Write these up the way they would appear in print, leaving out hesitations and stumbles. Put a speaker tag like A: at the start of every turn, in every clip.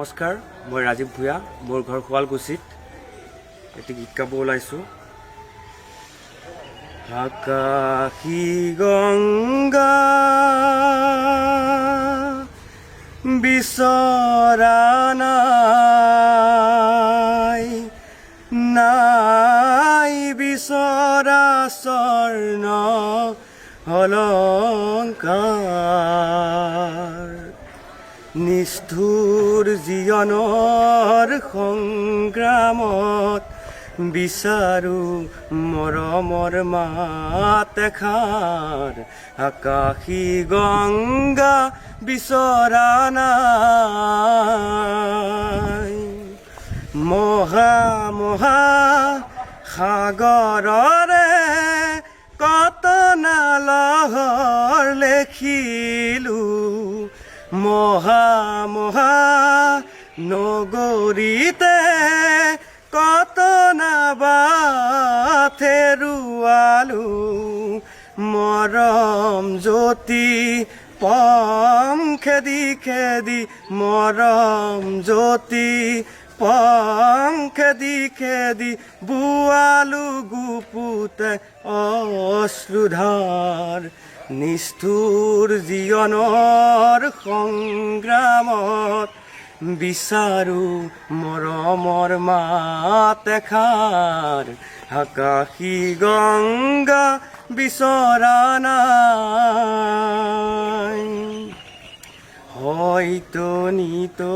A: নমস্কাৰ, মই ৰাজীৱ ভূঞা। মোৰ ঘৰ শুৱালকুছিত। এটি গীত গাব ওলাইছোঁ। আকাশী গংগা বিচৰা নাই, নাই বিচৰা স্বৰ্ণ অলংকাৰ, নিষ্ঠুৰ জীৱনৰ সংগ্ৰামত বিচাৰো মৰমৰ মাত এষাৰ। আকাশী গংগা বিচৰা নাই, মহা মহা সাগৰৰে কত নালহৰ লেখিলো, মহা মহা নগৰীতে কত নাবাত হেৰুৱালো, মৰম জ্যোতি পম খেদি খেদি, মৰম জ্যোতি পম খেদি খেদি বুৱালো গুপুতে অশ্ৰুধাৰ। নিষ্ঠুৰ জীৱনৰ সংগ্ৰামত বিচাৰো মৰমৰ মাত এষাৰ। আকাশী গংগা বিচৰা নাই, হয়তো নিতো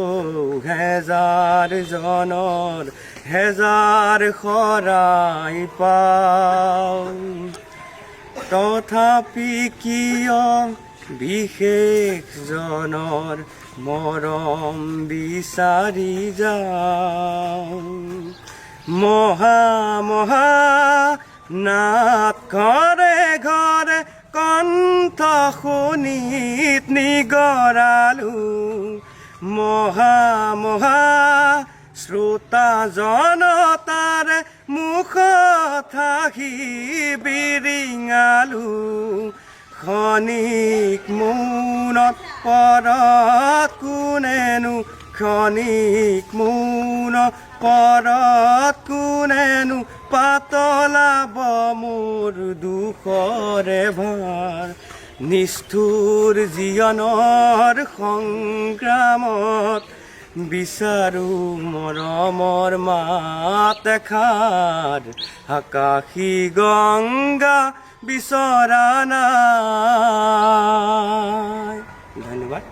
A: হেজাৰ জনৰ হেজাৰ শৰাই পাওঁ, তথাপি কিয় বিশেষজনৰ মৰম বিচাৰি যাওঁ। মহা মহা নাট ঘৰে ঘৰে কণ্ঠ শুনিত নিগৰালো, মহা মহা শ্ৰোতা জনতাৰে মুখত হাঁহি বিৰিঙালো, ক্ষণিক মৌনত পৰত কোনেনো, ক্ষণিক মৌনত পৰত কোনেনো পাতলাব মোৰ দুখৰে ভাৰ। নিষ্ঠুৰ জীৱনৰ সংগ্ৰামত বিচাৰো মৰমৰ মাত এষাৰ। আকাশী গংগা বিচৰা নাই। ধন্যবাদ।